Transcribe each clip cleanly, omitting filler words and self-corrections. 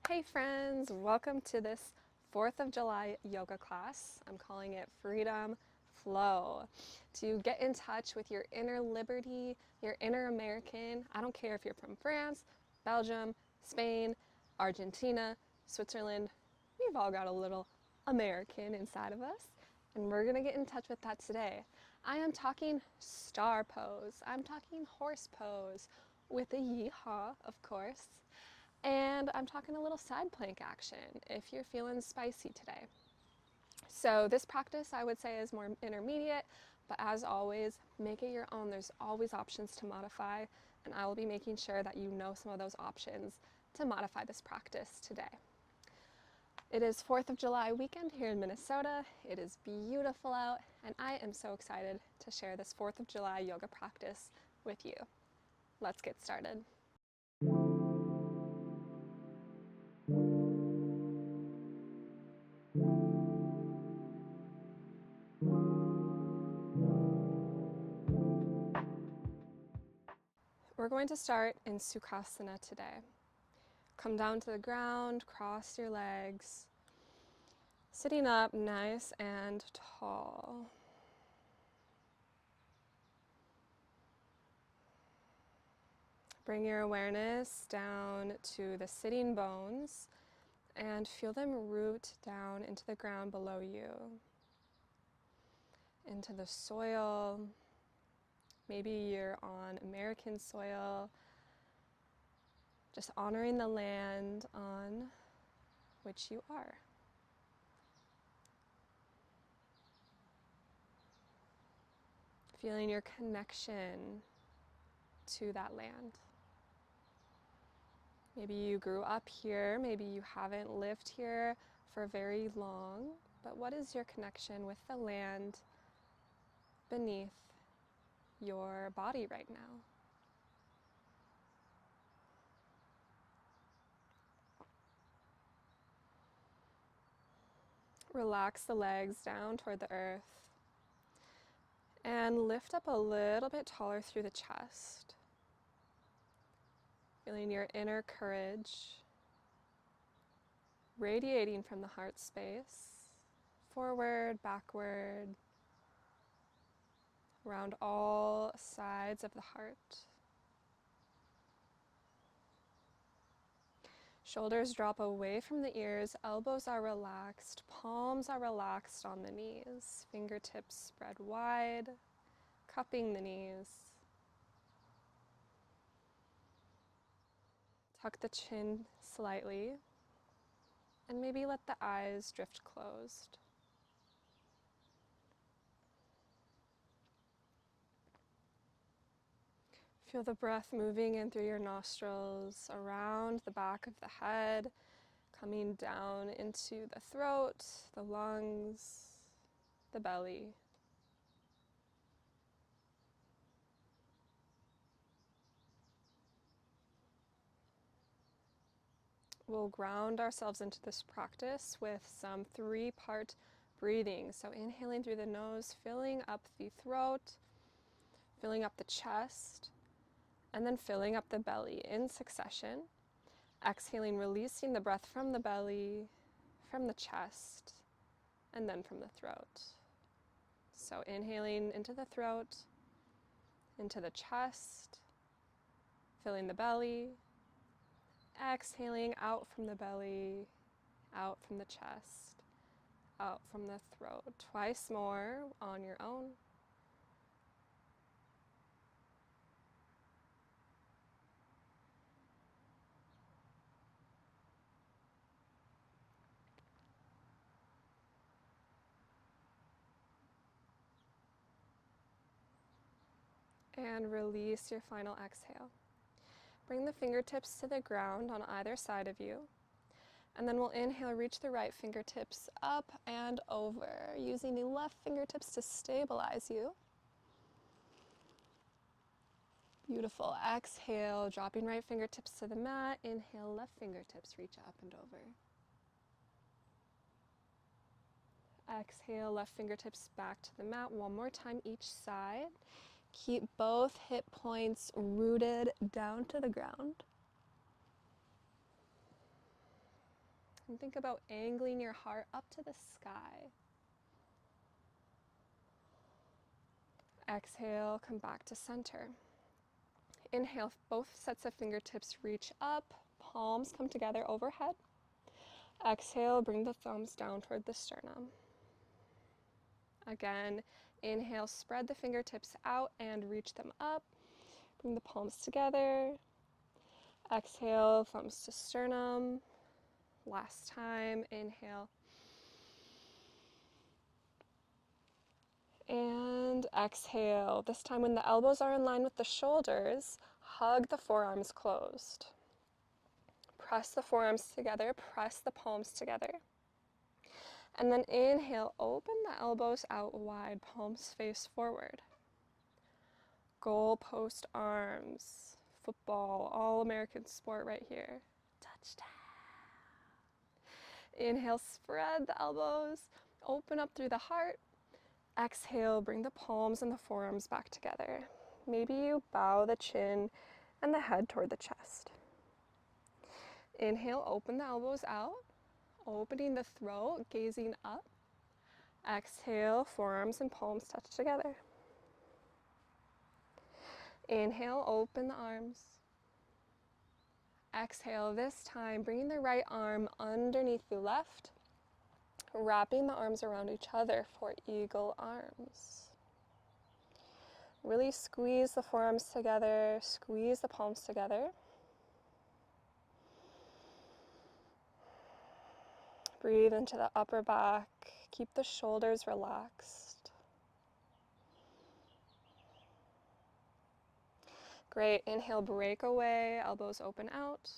Hey friends, welcome to this 4th of July yoga class. I'm calling it Freedom Flow. To get in touch with your inner liberty, your inner American. I don't care if you're from France, Belgium, Spain, Argentina, Switzerland. We've all got a little American inside of us, and we're gonna get in touch with that today. I am talking star pose. I'm talking horse pose with a yee-haw, of course. And I'm talking a little side plank action if you're feeling spicy today. So this practice I would say is more intermediate, but as always, make it your own. There's always options to modify, and I will be making sure that you know some of those options to modify this practice today. It is 4th of July weekend here in Minnesota. It is beautiful out, and I am so excited to share this 4th of July yoga practice with you. Let's get started. We're going to start in Sukhasana today. Come down to the ground, cross your legs, sitting up nice and tall. Bring your awareness down to the sitting bones and feel them root down into the ground below you, into the soil. Maybe you're on American soil, just honoring the land on which you are. Feeling your connection to that land. Maybe you grew up here, maybe you haven't lived here for very long, but what is your connection with the land beneath your body right now? Relax the legs down toward the earth and lift up a little bit taller through the chest. Feeling your inner courage radiating from the heart space, forward, backward, around all sides of the heart. Shoulders drop away from the ears, elbows are relaxed, palms are relaxed on the knees, fingertips spread wide, cupping the knees. Tuck the chin slightly, and maybe let the eyes drift closed. Feel the breath moving in through your nostrils, around the back of the head, coming down into the throat, the lungs, the belly. We'll ground ourselves into this practice with some 3-part breathing. So inhaling through the nose, filling up the throat, filling up the chest, and then filling up the belly in succession. Exhaling, releasing the breath from the belly, from the chest, and then from the throat. So inhaling into the throat, into the chest, filling the belly, exhaling out from the belly, out from the chest, out from the throat. Twice more on your own. And release your final exhale. Bring the fingertips to the ground on either side of you. And then we'll inhale, reach the right fingertips up and over, using the left fingertips to stabilize you. Beautiful. Exhale, dropping right fingertips to the mat. Inhale, left fingertips reach up and over. Exhale, left fingertips back to the mat. One more time each side. Keep both hip points rooted down to the ground. And think about angling your heart up to the sky. Exhale, come back to center. Inhale, both sets of fingertips reach up, palms come together overhead. Exhale, bring the thumbs down toward the sternum. Again, inhale, spread the fingertips out and reach them up. Bring the palms together. Exhale, thumbs to sternum. Last time, inhale. And exhale. This time when the elbows are in line with the shoulders, hug the forearms closed. Press the forearms together, press the palms together. And then inhale, open the elbows out wide, palms face forward. Goal post arms, football, all-American sport right here. Touchdown. Inhale, spread the elbows, open up through the heart. Exhale, bring the palms and the forearms back together. Maybe you bow the chin and the head toward the chest. Inhale, open the elbows out, opening the throat, gazing up. Exhale, forearms and palms touch together. Inhale, open the arms. Exhale, this time, bringing the right arm underneath the left, wrapping the arms around each other for eagle arms. Really squeeze the forearms together, squeeze the palms together. Breathe into the upper back, keep the shoulders relaxed. Great, inhale, break away, elbows open out.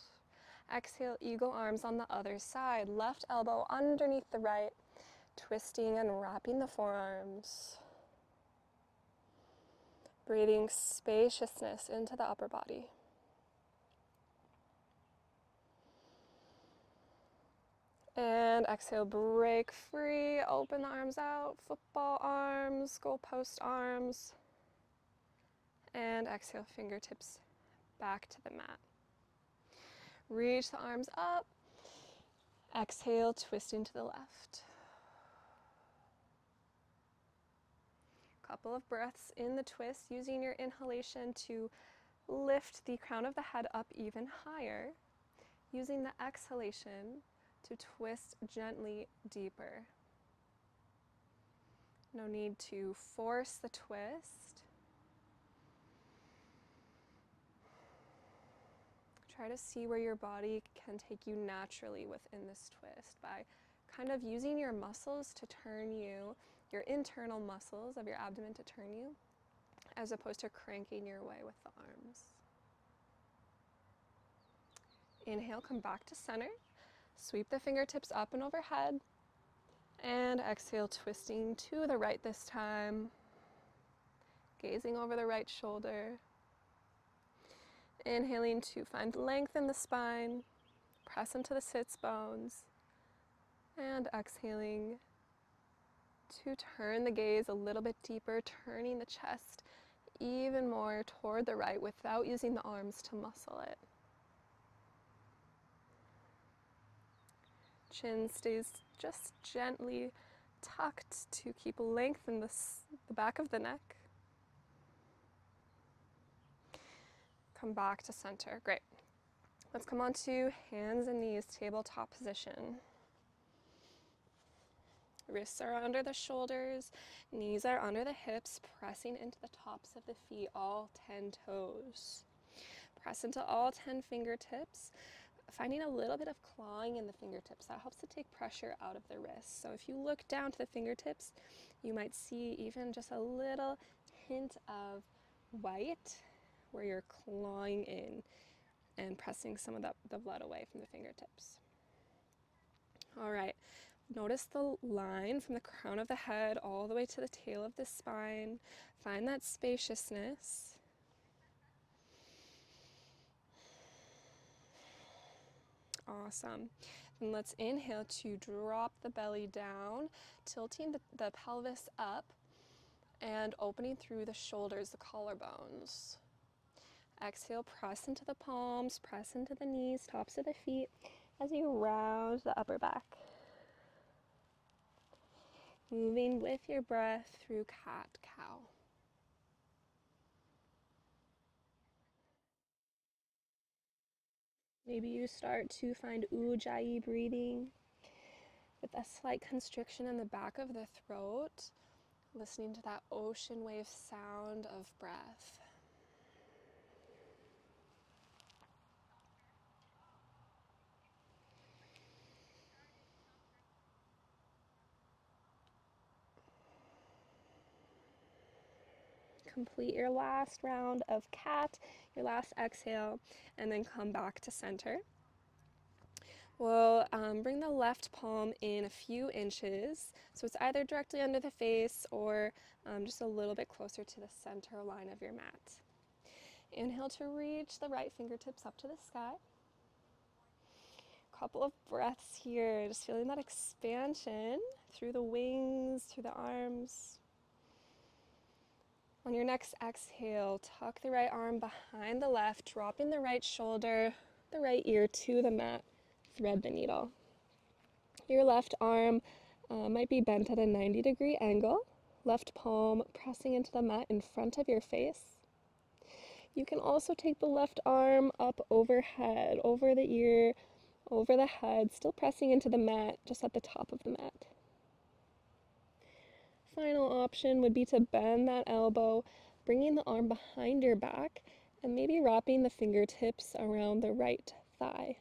Exhale, eagle arms on the other side, left elbow underneath the right, twisting and wrapping the forearms. Breathing spaciousness into the upper body. And exhale, break free, open the arms out, football arms, goalpost arms. And exhale, fingertips back to the mat. Reach the arms up. Exhale, twisting to the left. Couple of breaths in the twist, using your inhalation to lift the crown of the head up even higher. Using the exhalation to twist gently deeper. No need to force the twist. Try to see where your body can take you naturally within this twist by kind of using your muscles to turn you, your internal muscles of your abdomen to turn you, as opposed to cranking your way with the arms. Inhale, come back to center. Sweep the fingertips up and overhead. And exhale, twisting to the right this time. Gazing over the right shoulder. Inhaling to find length in the spine, press into the sits bones, and exhaling to turn the gaze a little bit deeper, turning the chest even more toward the right without using the arms to muscle it. Chin stays just gently tucked to keep length in the back of the neck. Come back to center. Great. Let's come on to hands and knees, tabletop position. Wrists are under the shoulders, knees are under the hips, pressing into the tops of the feet, all 10 toes. Press into all 10 fingertips, finding a little bit of clawing in the fingertips. That helps to take pressure out of the wrists. So if you look down to the fingertips, you might see even just a little hint of white where you're clawing in and pressing some of the blood away from the fingertips. All right, notice the line from the crown of the head all the way to the tail of the spine. Find that spaciousness. Awesome. And let's inhale to drop the belly down, tilting the pelvis up and opening through the shoulders, the collarbones. Exhale, press into the palms, press into the knees, tops of the feet. as you round the upper back. Moving with your breath through cat-cow. Maybe you start to find ujjayi breathing with a slight constriction in the back of the throat, listening to that ocean wave sound of breath. Complete your last round of cat, your last exhale, and then come back to center. We'll bring the left palm in a few inches, so it's either directly under the face or just a little bit closer to the center line of your mat. Inhale to reach the right fingertips up to the sky. Couple of breaths here, just feeling that expansion through the wings, through the arms. On your next exhale, tuck the right arm behind the left, dropping the right shoulder, the right ear to the mat. Thread the needle. Your left arm might be bent at a 90-degree angle. Left palm pressing into the mat in front of your face. You can also take the left arm up overhead, over the ear, over the head, still pressing into the mat, just at the top of the mat. Final option would be to bend that elbow, bringing the arm behind your back, and maybe wrapping the fingertips around the right thigh.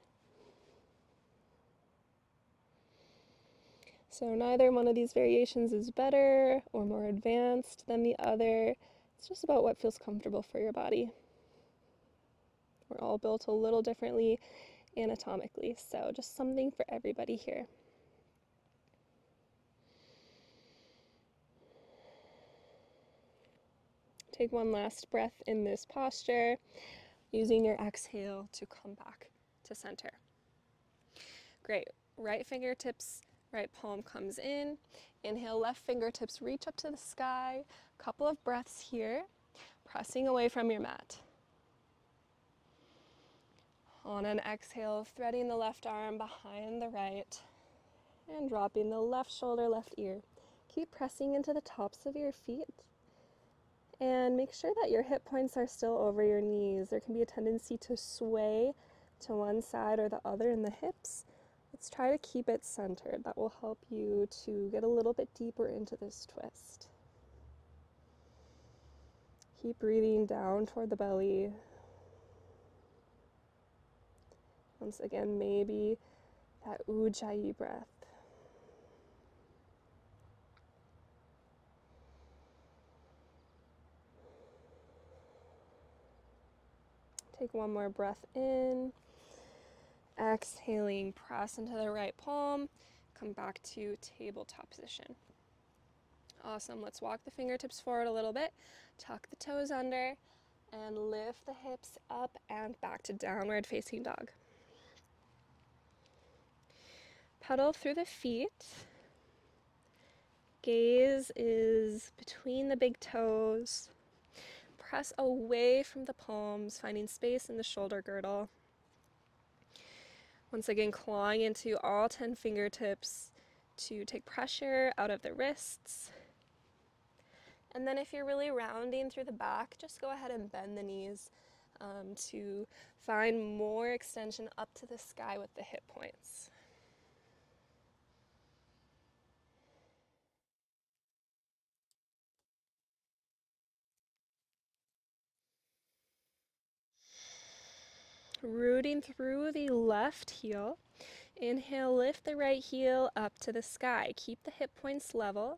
So neither one of these variations is better or more advanced than the other. It's just about what feels comfortable for your body. We're all built a little differently anatomically, so just something for everybody here. Take one last breath in this posture, using your exhale to come back to center. Great. Right fingertips, right palm comes in. Inhale, left fingertips reach up to the sky. Couple of breaths here, pressing away from your mat. On an exhale, threading the left arm behind the right and dropping the left shoulder, left ear. Keep pressing into the tops of your feet. And make sure that your hip points are still over your knees. There can be a tendency to sway to one side or the other in the hips. Let's try to keep it centered. That will help you to get a little bit deeper into this twist. Keep breathing down toward the belly. Once again, maybe that ujjayi breath. Take one more breath in. Exhaling, press into the right palm. Come back to tabletop position. Awesome. Let's walk the fingertips forward a little bit. Tuck the toes under and lift the hips up and back to downward facing dog. Pedal through the feet. Gaze is between the big toes. Press away from the palms, finding space in the shoulder girdle. Once again, clawing into all 10 fingertips to take pressure out of the wrists. And then if you're really rounding through the back, just go ahead and bend the knees to find more extension up to the sky with the hip points. Rooting through the left heel. Inhale, lift the right heel up to the sky. Keep the hip points level.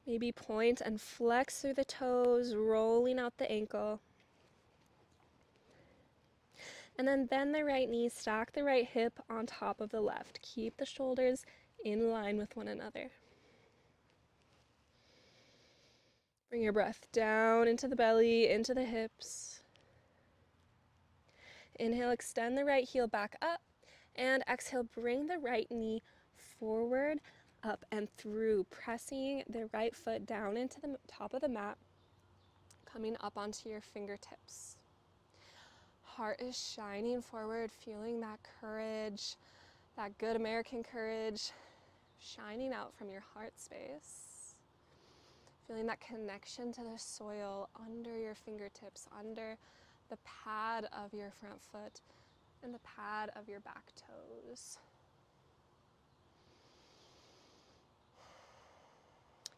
Maybe point and flex through the toes, rolling out the ankle. And then bend the right knee, stack the right hip on top of the left. Keep the shoulders in line with one another. Bring your breath down into the belly, into the hips. Inhale, extend the right heel back up. And exhale, bring the right knee forward, up and through, pressing the right foot down into the top of the mat, coming up onto your fingertips. Heart is shining forward, feeling that courage, that good American courage shining out from your heart space. Feeling that connection to the soil under your fingertips, under the pad of your front foot and the pad of your back toes.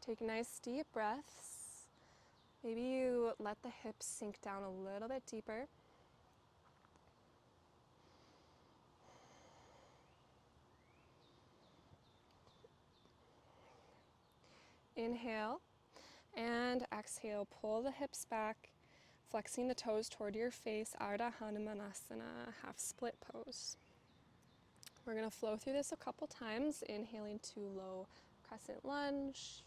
Take nice deep breaths. Maybe you let the hips sink down a little bit deeper. Inhale and exhale, pull the hips back, flexing the toes toward your face, Ardha Hanumanasana, half split pose. We're going to flow through this a couple times, inhaling to low crescent lunge,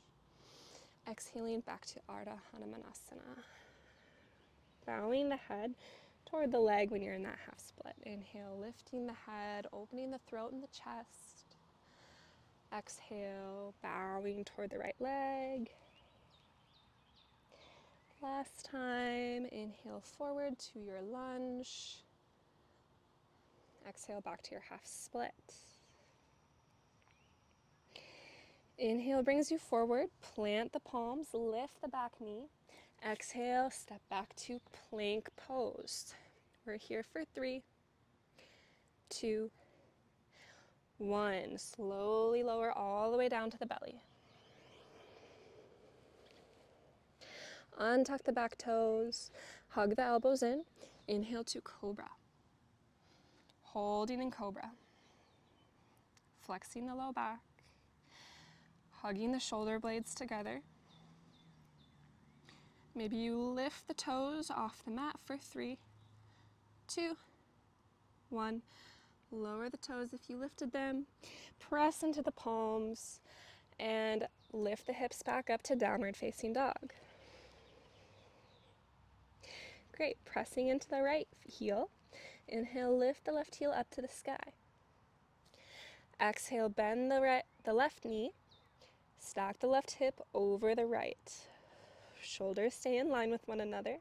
exhaling back to Ardha Hanumanasana. Bowing the head toward the leg when you're in that half split. Inhale, lifting the head, opening the throat and the chest. Exhale, bowing toward the right leg. Last time, inhale forward to your lunge. Exhale back to your half split. Inhale brings you forward, plant the palms, lift the back knee. Exhale, step back to plank pose. We're here for 3, 2, 1. Slowly lower all the way down to the belly. Untuck the back toes, hug the elbows in. Inhale to cobra. Holding in cobra. Flexing the low back. Hugging the shoulder blades together. Maybe you lift the toes off the mat for 3, 2, 1. Lower the toes if you lifted them. Press into the palms and lift the hips back up to downward facing dog. Great, pressing into the right heel. Inhale, lift the left heel up to the sky. Exhale, bend the left knee. Stack the left hip over the right. Shoulders stay in line with one another.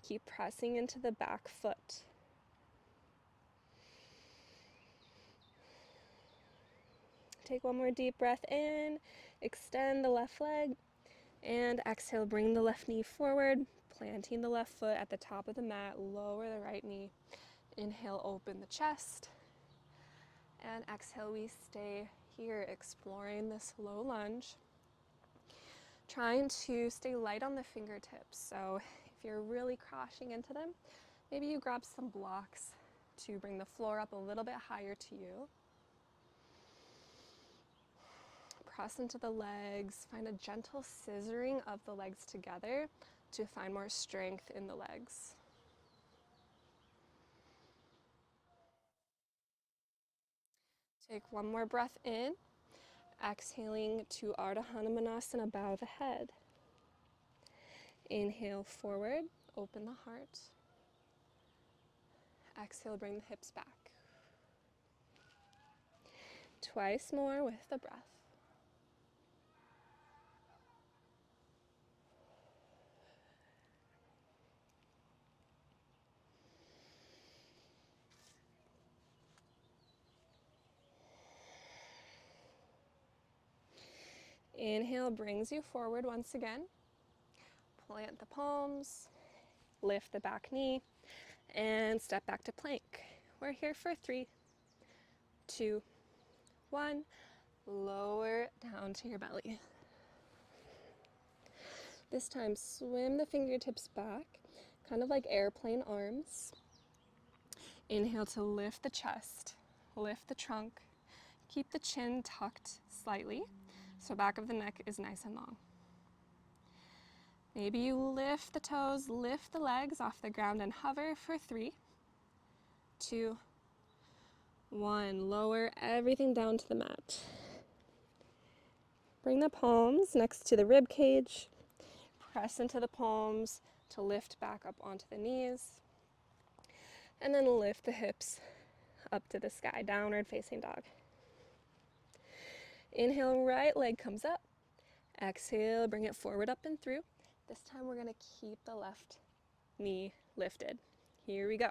Keep pressing into the back foot. Take one more deep breath in. Extend the left leg. And exhale, bring the left knee forward, planting the left foot at the top of the mat. Lower the right knee. Inhale, open the chest. And exhale, we stay here exploring this low lunge. Trying to stay light on the fingertips. So if you're really crashing into them, maybe you grab some blocks to bring the floor up a little bit higher to you. Press into the legs, find a gentle scissoring of the legs together to find more strength in the legs. Take one more breath in, exhaling to Ardha Hanumanasana, bow the head. Inhale forward, open the heart. Exhale, bring the hips back. Twice more with the breath. Inhale brings you forward once again. Plant the palms, lift the back knee, and step back to plank. We're here for 3, 2, 1. Lower down to your belly. This time, swim the fingertips back, kind of like airplane arms. Inhale to lift the chest, lift the trunk. Keep the chin tucked slightly, so back of the neck is nice and long. Maybe you lift the toes, lift the legs off the ground and hover for 3, 2, 1. Lower everything down to the mat. Bring the palms next to the rib cage. Press into the palms to lift back up onto the knees. And then lift the hips up to the sky, downward facing dog. Inhale, right leg comes up. Exhale, bring it forward, up and through. This time we're going to keep the left knee lifted. Here we go.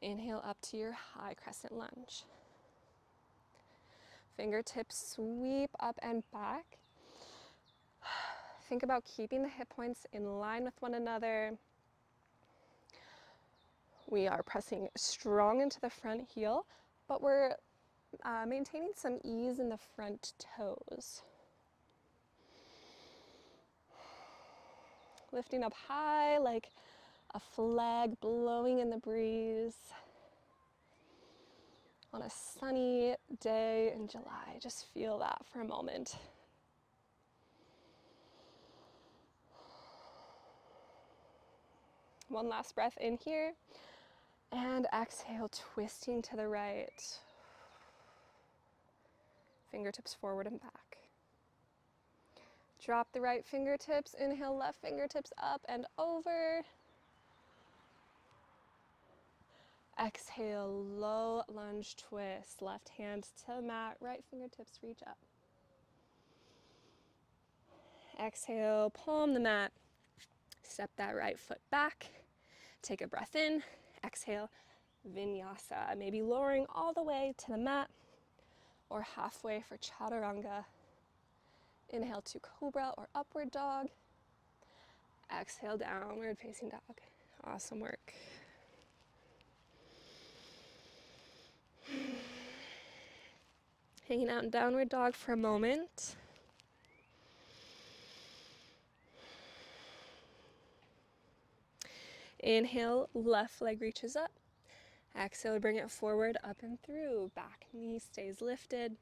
Inhale up to your high crescent lunge. Fingertips sweep up and back. Think about keeping the hip points in line with one another. We are pressing strong into the front heel, but we're maintaining some ease in the front toes. Lifting up high like a flag blowing in the breeze. On a sunny day in July, just feel that for a moment. One last breath in here, and exhale, twisting to the right. Fingertips forward and back. Drop the right fingertips, inhale, left fingertips up and over. Exhale, low lunge twist. Left hand to the mat, right fingertips reach up. Exhale, palm the mat. Step that right foot back. Take a breath in. Exhale, vinyasa. Maybe lowering all the way to the mat or halfway for chaturanga. Inhale to cobra or upward dog. Exhale, downward facing dog. Awesome work. Hanging out in downward dog for a moment. Inhale, left leg reaches up. Exhale, bring it forward, up and through. Back knee stays lifted.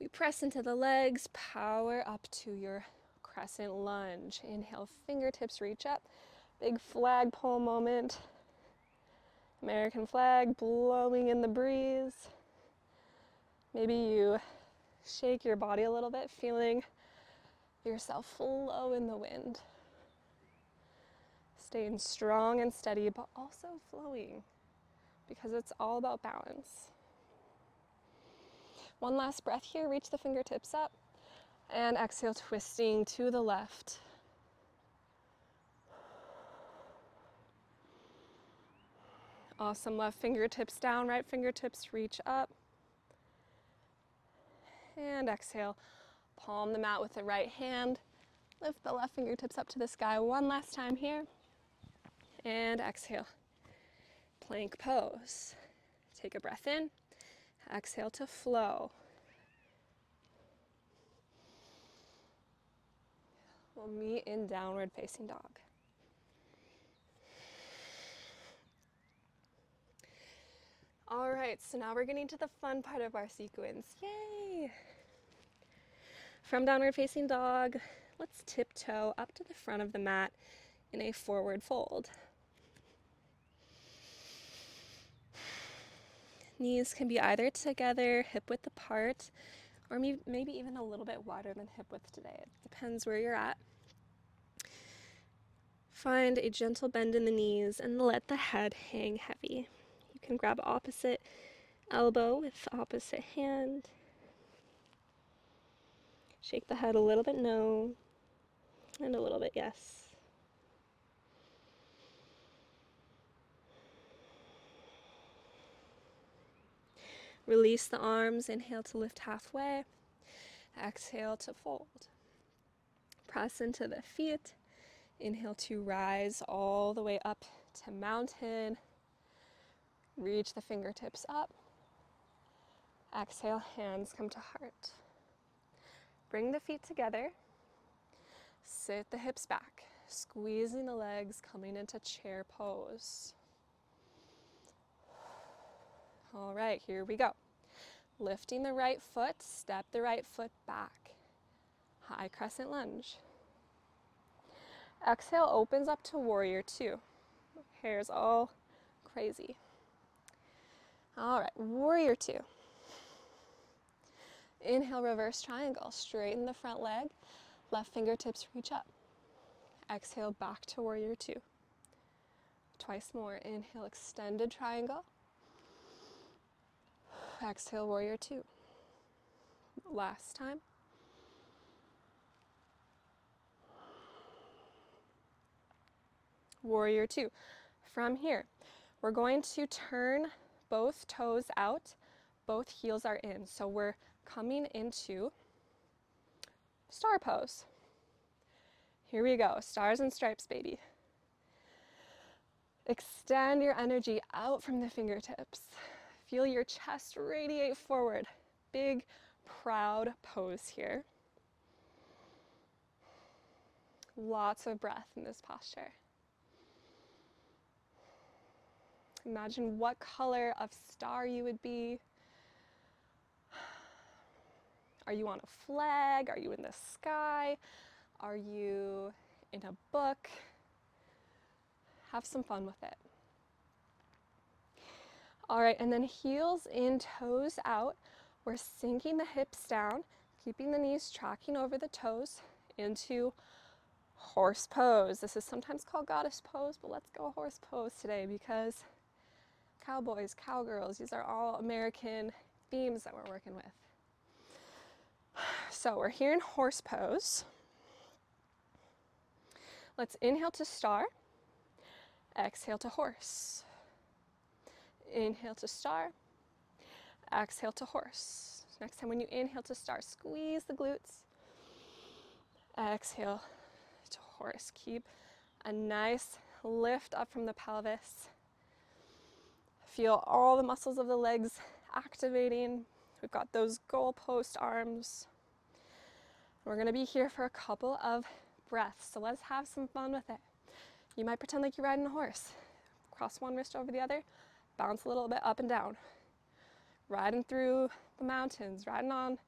We press into the legs, power up to your crescent lunge. Inhale, fingertips reach up. Big flagpole moment. American flag blowing in the breeze. Maybe you shake your body a little bit, feeling yourself flow in the wind. Staying strong and steady, but also flowing, because it's all about balance. One last breath here, reach the fingertips up, and exhale, twisting to the left. Awesome, left fingertips down, right fingertips reach up. And exhale, palm the mat with the right hand. Lift the left fingertips up to the sky one last time here. And exhale, plank pose. Take a breath in, exhale to flow. We'll meet in downward facing dog. All right, so now we're getting to the fun part of our sequence. Yay! From downward facing dog, let's tiptoe up to the front of the mat in a forward fold. Knees can be either together, hip width apart, or maybe even a little bit wider than hip width today. It depends where you're at. Find a gentle bend in the knees and let the head hang heavy. You can grab opposite elbow with opposite hand. Shake the head a little bit no, and a little bit yes. Release the arms, inhale to lift halfway, exhale to fold. Press into the feet, inhale to rise all the way up to mountain. Reach the fingertips up. Exhale, hands come to heart. Bring the feet together. Sit the hips back, squeezing the legs, coming into chair pose. All right, here we go. Lifting the right foot, step the right foot back. High crescent lunge. Exhale, opens up to warrior two. Hair's all crazy. All right, warrior two. Inhale, reverse triangle. Straighten the front leg. Left fingertips reach up. Exhale, back to warrior two. Twice more. Inhale, extended triangle. Exhale, warrior two. Last time. Warrior two. From here, we're going to turn both toes out, both heels are in. So we're coming into star pose. Here we go, stars and stripes, baby. Extend your energy out from the fingertips. Feel your chest radiate forward. Big, proud pose here. Lots of breath in this posture. Imagine what color of star you would be. Are you on a flag? Are you in the sky? Are you in a book? Have some fun with it. All right, and then heels in, toes out. We're sinking the hips down, keeping the knees tracking over the toes into horse pose. This is sometimes called goddess pose, but let's go horse pose today because cowboys, cowgirls, these are all American themes that we're working with. So we're here in horse pose. Let's inhale to star, exhale to horse. Inhale to star, exhale to horse. Next time when you inhale to star, squeeze the glutes. Exhale to horse. Keep a nice lift up from the pelvis. Feel all the muscles of the legs activating. We've got those goalpost arms. We're gonna be here for a couple of breaths, so let's have some fun with it. You might pretend like you're riding a horse. Cross one wrist over the other, bounce a little bit up and down. Riding through the mountains, riding on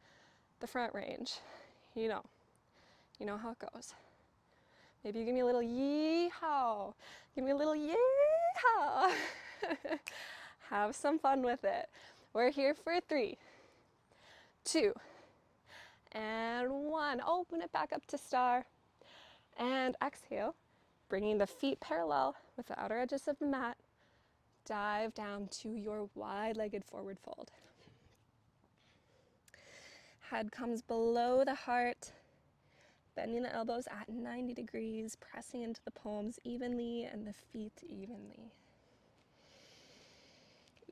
the front range. You know how it goes. Maybe you give me a little yee-haw. Give me a little yee-haw. Have some fun with it. We're here for 3, 2, and 1. Open it back up to star. And exhale, bringing the feet parallel with the outer edges of the mat. Dive down to your wide-legged forward fold. Head comes below the heart, bending the elbows at 90 degrees, pressing into the palms evenly and the feet evenly.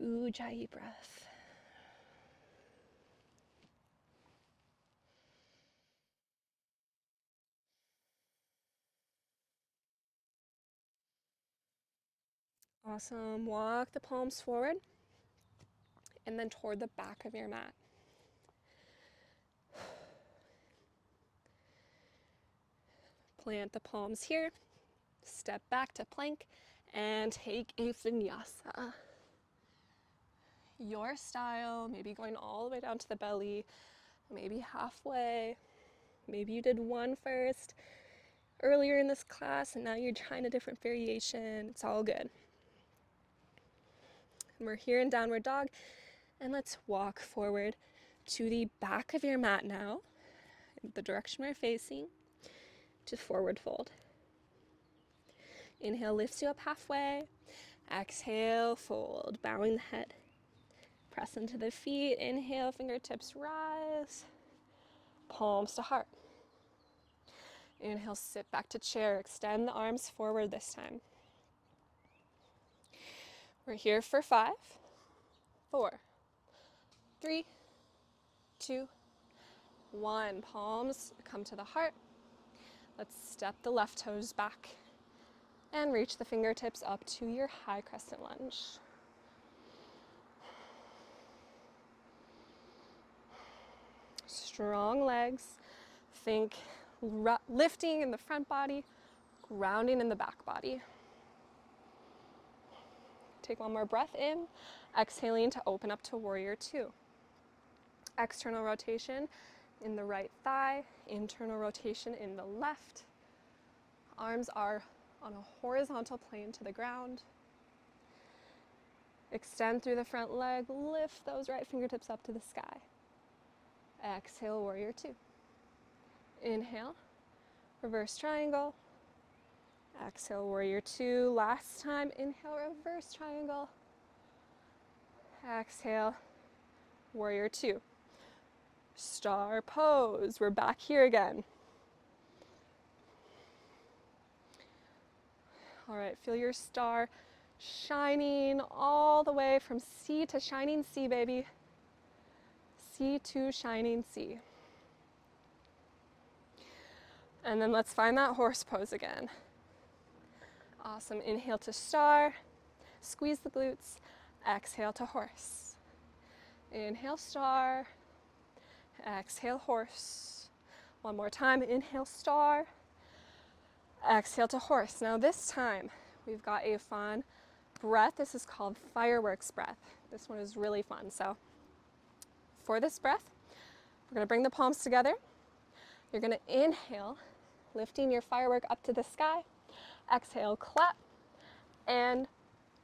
Ujjayi breath. Awesome. Walk the palms forward and then toward the back of your mat. Plant the palms here, step back to plank, and take a vinyasa. Your style, maybe going all the way down to the belly, maybe halfway. Maybe you did one first earlier in this class and now you're trying a different variation. It's all good. And we're here in downward dog, and let's walk forward to the back of your mat now, the direction we're facing, to forward fold. Inhale lifts you up halfway. Exhale, fold, bowing the head. Press into the feet. Inhale, fingertips rise. Palms to heart. Inhale, sit back to chair. Extend the arms forward this time. We're here for 5, 4, 3, 2, 1. Palms come to the heart. Let's step the left toes back and reach the fingertips up to your high crescent lunge. Strong legs. Think lifting in the front body, grounding in the back body. Take one more breath in, exhaling to open up to warrior 2. External rotation in the right thigh, internal rotation in the left. Arms are on a horizontal plane to the ground. Extend through the front leg, lift those right fingertips up to the sky. Exhale, warrior 2. Inhale, reverse triangle. Exhale, warrior 2. Last time, inhale, reverse triangle. Exhale, warrior 2. Star pose. We're back here again. All right, feel your star Shining all the way from sea to shining sea, baby. Sea to shining sea. And then let's find that horse pose again. Awesome. Inhale to star. Squeeze the glutes. Exhale to horse. Inhale, star. Exhale, horse. One more time. Inhale, star. Exhale to horse. Now this time we've got a fun breath. This is called fireworks breath. This one is really fun. So for this breath, we're going to bring the palms together. You're going to inhale, lifting your firework up to the sky. Exhale, clap, and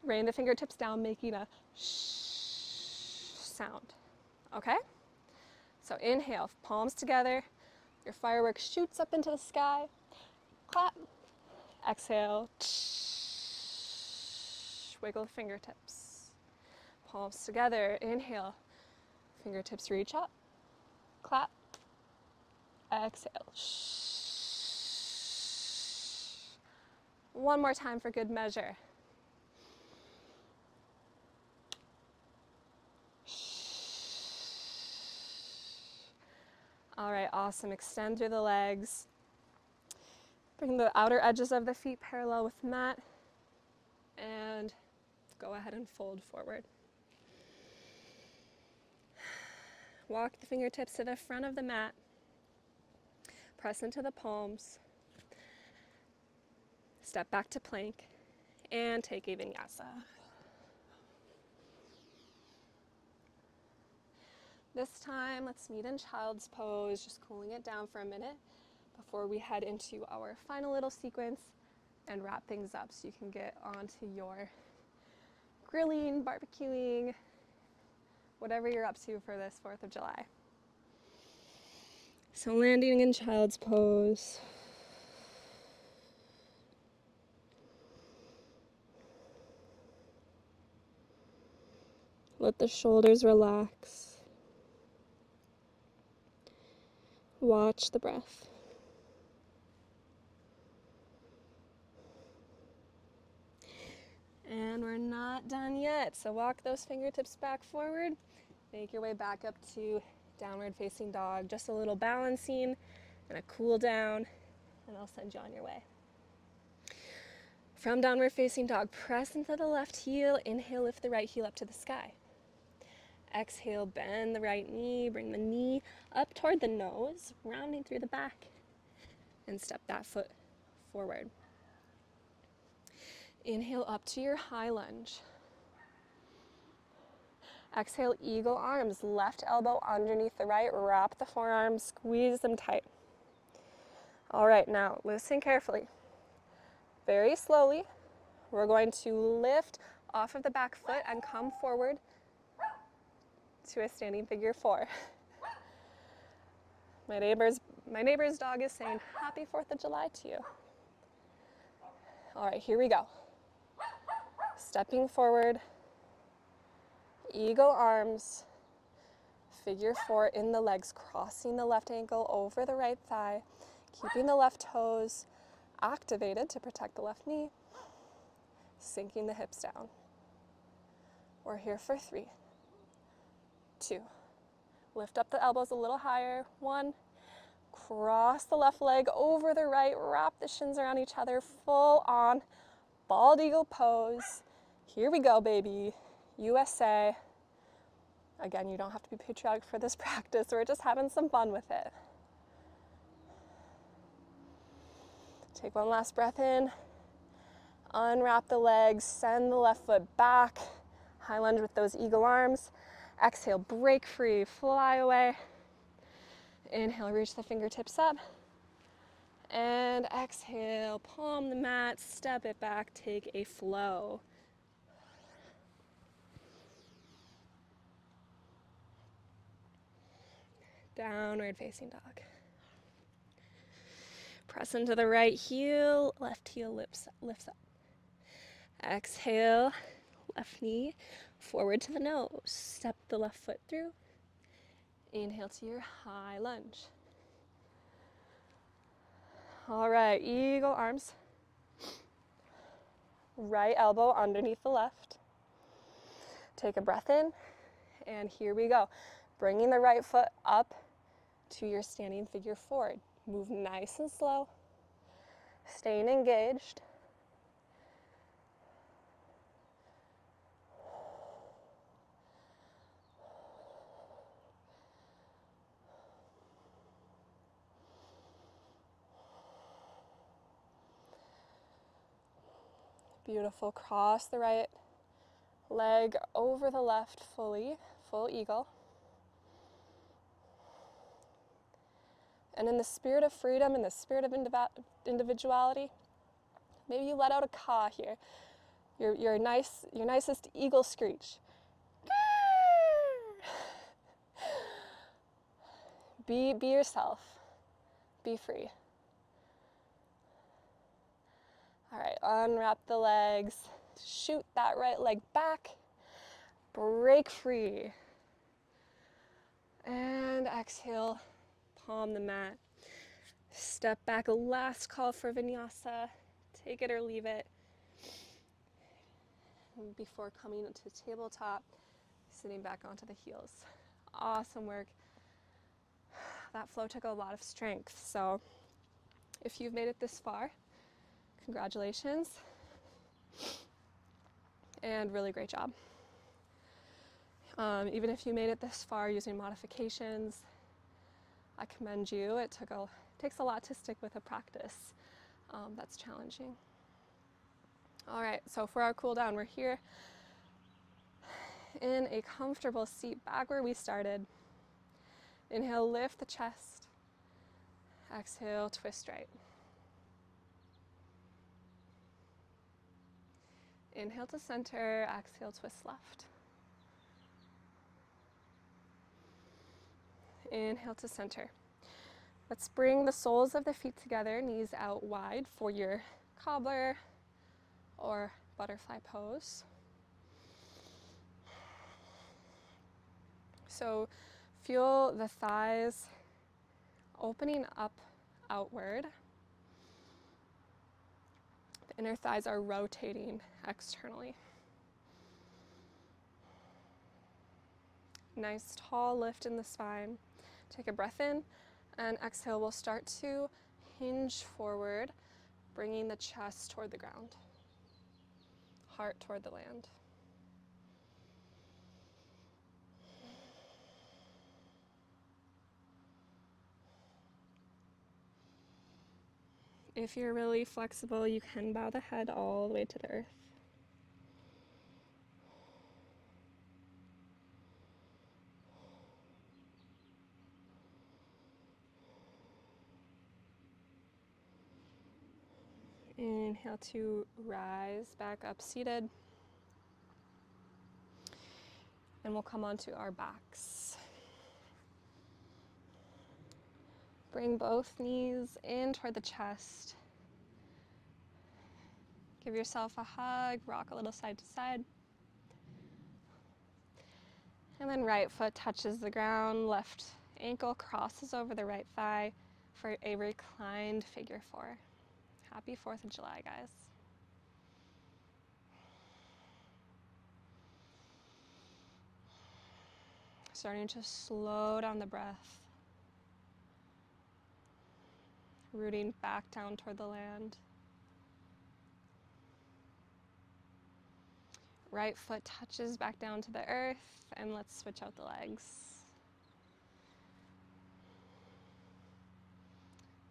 rain the fingertips down, making a shh sound. Okay? So inhale, palms together. Your firework shoots up into the sky. Clap. Exhale. Wiggle the fingertips. Palms together. Inhale. Fingertips reach up. Clap. Exhale. One more time for good measure. All right, awesome. Extend through the legs. Bring the outer edges of the feet parallel with the mat. And go ahead and fold forward. Walk the fingertips to the front of the mat. Press into the palms. Step back to plank. And take a vinyasa. This time, let's meet in child's pose, just cooling it down for a minute before we head into our final little sequence and wrap things up so you can get onto your grilling, barbecuing, whatever you're up to for this 4th of July. So landing in child's pose. Let the shoulders relax. Watch the breath. And we're not done yet. So walk those fingertips back forward. Make your way back up to downward facing dog. Just a little balancing and a cool down, and I'll send you on your way. From downward facing dog, press into the left heel. Inhale, lift the right heel up to the sky. Exhale, bend the right knee. Bring the knee up toward the nose, rounding through the back, and step that foot forward. Inhale up to your high lunge. Exhale, eagle arms, left elbow underneath the right, wrap the forearms, squeeze them tight. All right, now listen carefully. Very slowly, we're going to lift off of the back foot and come forward to a standing figure 4. My neighbor's dog is saying happy 4th of July to you. All right, here we go. Stepping forward, eagle arms, figure 4 in the legs, crossing the left ankle over the right thigh, keeping the left toes activated to protect the left knee, sinking the hips down. We're here for 3, 2, lift up the elbows a little higher, 1, cross the left leg over the right, wrap the shins around each other, full on bald eagle pose. Here we go, baby. USA. Again, you don't have to be patriotic for this practice. We're just having some fun with it. Take one last breath in. Unwrap the legs, send the left foot back. High lunge with those eagle arms. Exhale, break free, fly away. Inhale, reach the fingertips up. And exhale, palm the mat, step it back, take a flow. Downward facing dog. Press into the right heel, left heel lifts up. Exhale, left knee forward to the nose. Step the left foot through. Inhale to your high lunge. All right, eagle arms. Right elbow underneath the left. Take a breath in, and here we go. Bringing the right foot up to your standing figure forward. Move nice and slow, staying engaged. Beautiful. Cross the right leg over the left fully, full eagle. And in the spirit of freedom, in the spirit of individuality, maybe you let out a caw here. Your nicest eagle screech. Be yourself. Be free. All right, unwrap the legs. Shoot that right leg back. Break free. And exhale, palm the mat. Step back, last call for vinyasa. Take it or leave it. And before coming to tabletop, sitting back onto the heels. Awesome work. That flow took a lot of strength. So if you've made it this far, congratulations. And really great job. Even if you made it this far using modifications, I commend you. It takes a lot to stick with a practice that's challenging. All right, so for our cool down, we're here in a comfortable seat back where we started. Inhale, lift the chest. Exhale, twist right. Inhale to center, exhale, twist left. Inhale to center. Let's bring the soles of the feet together, knees out wide for your cobbler or butterfly pose. So feel the thighs opening up outward. The inner thighs are rotating externally. Nice tall lift in the spine. Take a breath in, and exhale, we'll start to hinge forward, bringing the chest toward the ground, heart toward the land. If you're really flexible, you can bow the head all the way to the earth. Inhale to rise back up seated. And we'll come onto our backs. Bring both knees in toward the chest. Give yourself a hug, rock a little side to side. And then right foot touches the ground, left ankle crosses over the right thigh for a reclined figure four. Happy 4th of July, guys. Starting to slow down the breath. Rooting back down toward the land. Right foot touches back down to the earth, and let's switch out the legs.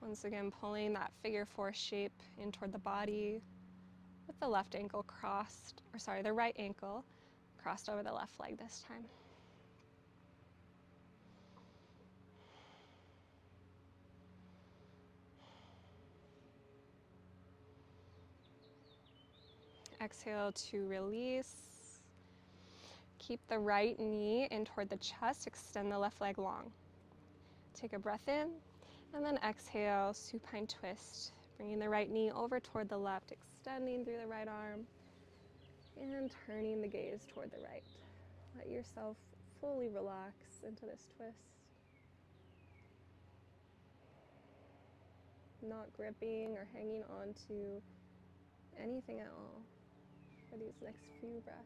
Once again, pulling that figure four shape in toward the body with the left ankle the right ankle crossed over the left leg this time. Exhale to release. Keep the right knee in toward the chest, extend the left leg long. Take a breath in, and then exhale, supine twist. Bringing the right knee over toward the left, extending through the right arm, and turning the gaze toward the right. Let yourself fully relax into this twist. Not gripping or hanging on to anything at all. for these next few breaths.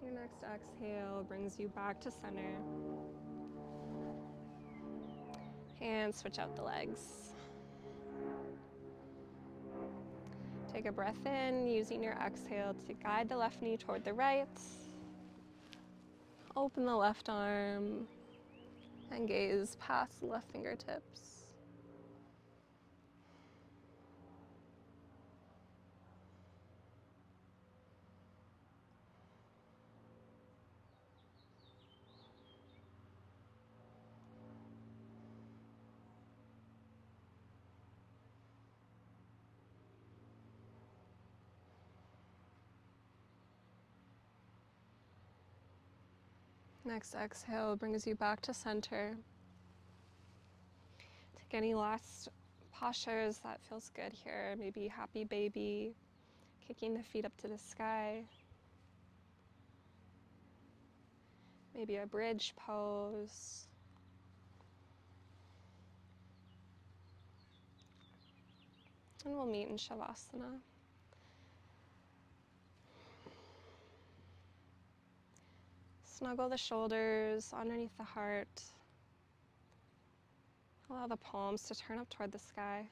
Your next exhale brings you back to center. And switch out the legs. Take a breath in, using your exhale to guide the left knee toward the right. Open the left arm and gaze past the left fingertips. Next exhale brings you back to center. Take any last postures that feels good here. Maybe happy baby, kicking the feet up to the sky. Maybe a bridge pose. And we'll meet in Shavasana. Snuggle the shoulders underneath the heart. Allow the palms to turn up toward the sky.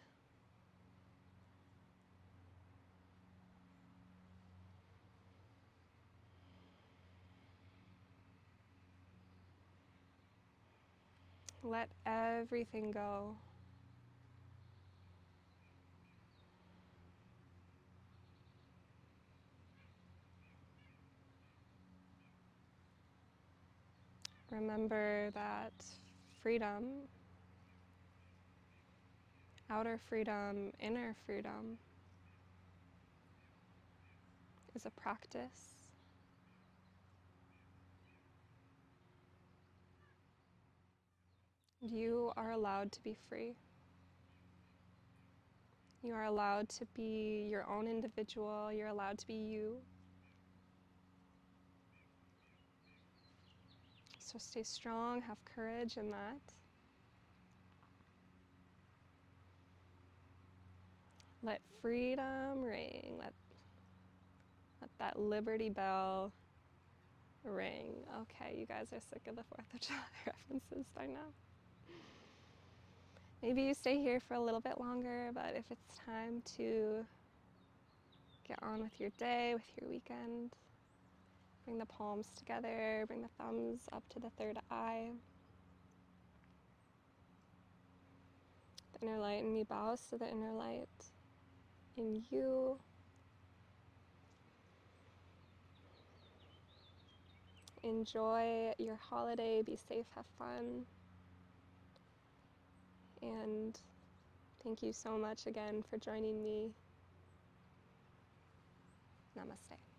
Let everything go. Remember that freedom, outer freedom, inner freedom, is a practice. You are allowed to be free. You are allowed to be your own individual. You're allowed to be you. So stay strong, have courage in that. Let freedom ring. Let that Liberty Bell ring. Okay, you guys are sick of the 4th of July references by now. Maybe you stay here for a little bit longer, but if it's time to get on with your day, with your weekend, bring the palms together, bring the thumbs up to the third eye. The inner light in me bows to the inner light in you. Enjoy your holiday, be safe, have fun. And thank you so much again for joining me. Namaste.